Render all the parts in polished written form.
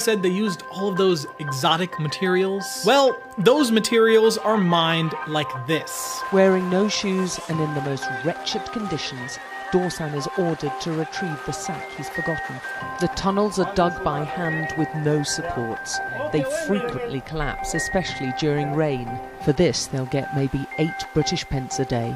said they used all of those exotic materials? Well, those materials are mined like this. Wearing no shoes and in the most wretched conditions, Dorsan is ordered to retrieve the sack he's forgotten. The tunnels are dug by hand with no supports. They frequently collapse, especially during rain. For this, they'll get maybe 8 British pence a day.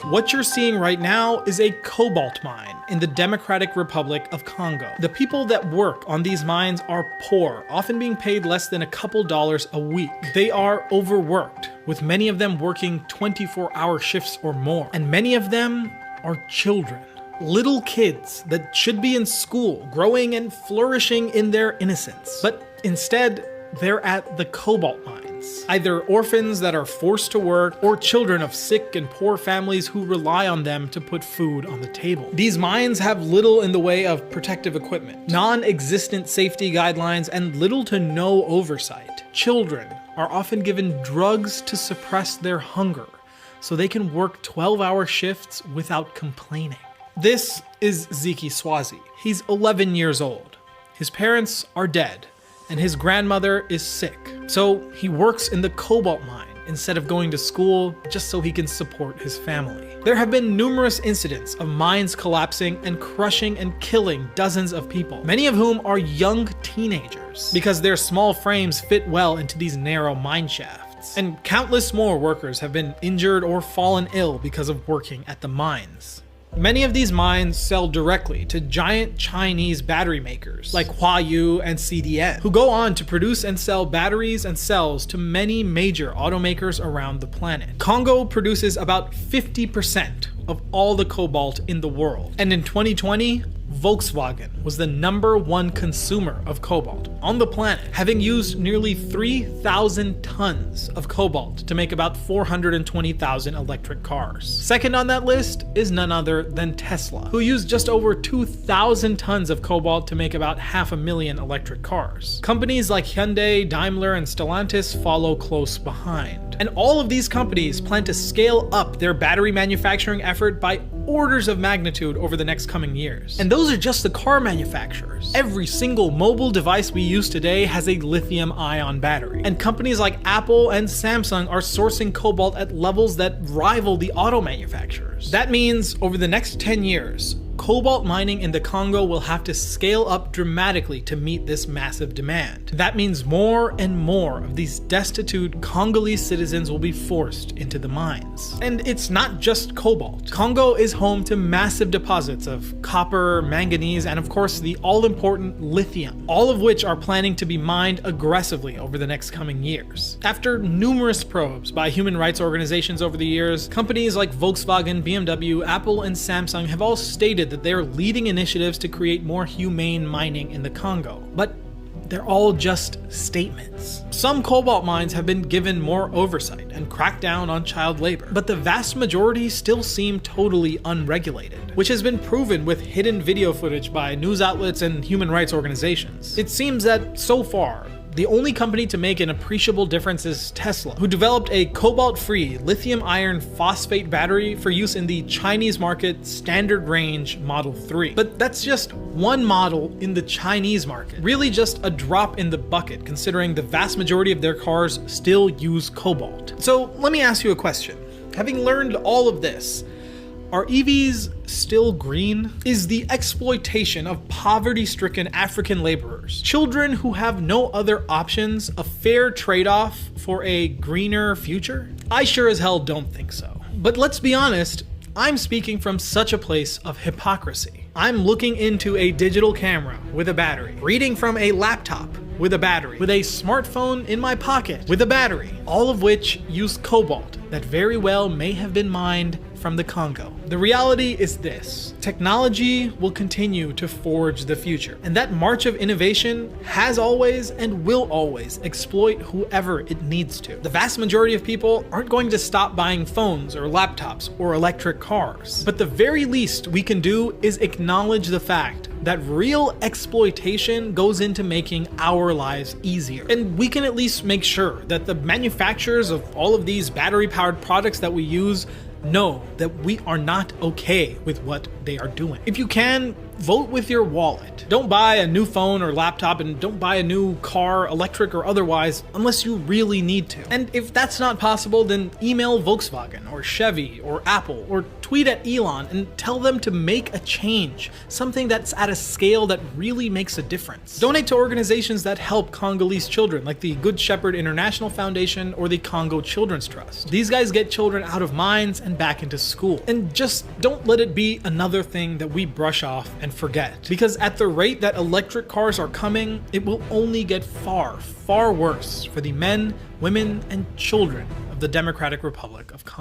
What you're seeing right now is a cobalt mine in the Democratic Republic of Congo. The people that work on these mines are poor, often being paid less than a couple dollars a week. They are overworked, with many of them working 24-hour shifts or more. And many of them are children. Little kids that should be in school, growing and flourishing in their innocence. But instead, they're at the cobalt mines. Either orphans that are forced to work, or children of sick and poor families who rely on them to put food on the table. These mines have little in the way of protective equipment, non-existent safety guidelines, and little to no oversight. Children are often given drugs to suppress their hunger, so they can work 12-hour shifts without complaining. This is Ziki Swazi. He's 11 years old. His parents are dead, and his grandmother is sick. So he works in the cobalt mine instead of going to school, just so he can support his family. There have been numerous incidents of mines collapsing and crushing and killing dozens of people, many of whom are young teenagers, because their small frames fit well into these narrow mine shafts. And countless more workers have been injured or fallen ill because of working at the mines. Many of these mines sell directly to giant Chinese battery makers like Huayu and CDN, who go on to produce and sell batteries and cells to many major automakers around the planet. Congo produces about 50% of all the cobalt in the world. And in 2020, Volkswagen was the #1 consumer of cobalt on the planet, having used nearly 3,000 tons of cobalt to make about 420,000 electric cars. Second on that list is none other than Tesla, who used just over 2,000 tons of cobalt to make about 500,000 electric cars. Companies like Hyundai, Daimler, and Stellantis follow close behind. And all of these companies plan to scale up their battery manufacturing effort by orders of magnitude over the next coming years. And those are just the car manufacturers. Every single mobile device we use today has a lithium-ion battery. And companies like Apple and Samsung are sourcing cobalt at levels that rival the auto manufacturers. That means over the next 10 years, cobalt mining in the Congo will have to scale up dramatically to meet this massive demand. That means more and more of these destitute Congolese citizens will be forced into the mines. And it's not just cobalt. Congo is home to massive deposits of copper, manganese, and of course the all-important lithium, all of which are planning to be mined aggressively over the next coming years. After numerous probes by human rights organizations over the years, companies like Volkswagen, BMW, Apple, and Samsung have all stated that they're leading initiatives to create more humane mining in the Congo. But they're all just statements. Some cobalt mines have been given more oversight and cracked down on child labor, but the vast majority still seem totally unregulated, which has been proven with hidden video footage by news outlets and human rights organizations. It seems that so far, the only company to make an appreciable difference is Tesla, who developed a cobalt-free lithium iron phosphate battery for use in the Chinese market standard range Model 3. But that's just one model in the Chinese market. Really just a drop in the bucket, considering the vast majority of their cars still use cobalt. So let me ask you a question. Having learned all of this, are EVs still green? Is the exploitation of poverty-stricken African laborers, children who have no other options, a fair trade-off for a greener future? I sure as hell don't think so. But let's be honest, I'm speaking from such a place of hypocrisy. I'm looking into a digital camera with a battery, reading from a laptop with a battery, with a smartphone in my pocket with a battery, all of which use cobalt that very well may have been mined from the Congo. The reality is this: technology will continue to forge the future, and that march of innovation has always and will always exploit whoever it needs to. The vast majority of people aren't going to stop buying phones or laptops or electric cars, but the very least we can do is acknowledge the fact that real exploitation goes into making our lives easier. And we can at least make sure that the manufacturers of all of these battery-powered products that we use know that we are not okay with what they are doing. If you can, vote with your wallet. Don't buy a new phone or laptop, and don't buy a new car, electric or otherwise, unless you really need to. And if that's not possible, then email Volkswagen or Chevy or Apple, or tweet at Elon and tell them to make a change, something that's at a scale that really makes a difference. Donate to organizations that help Congolese children, like the Good Shepherd International Foundation or the Congo Children's Trust. These guys get children out of mines and back into school. And just don't let it be another thing that we brush off and forget. Because at the rate that electric cars are coming, it will only get far, far worse for the men, women, and children of the Democratic Republic of Congo.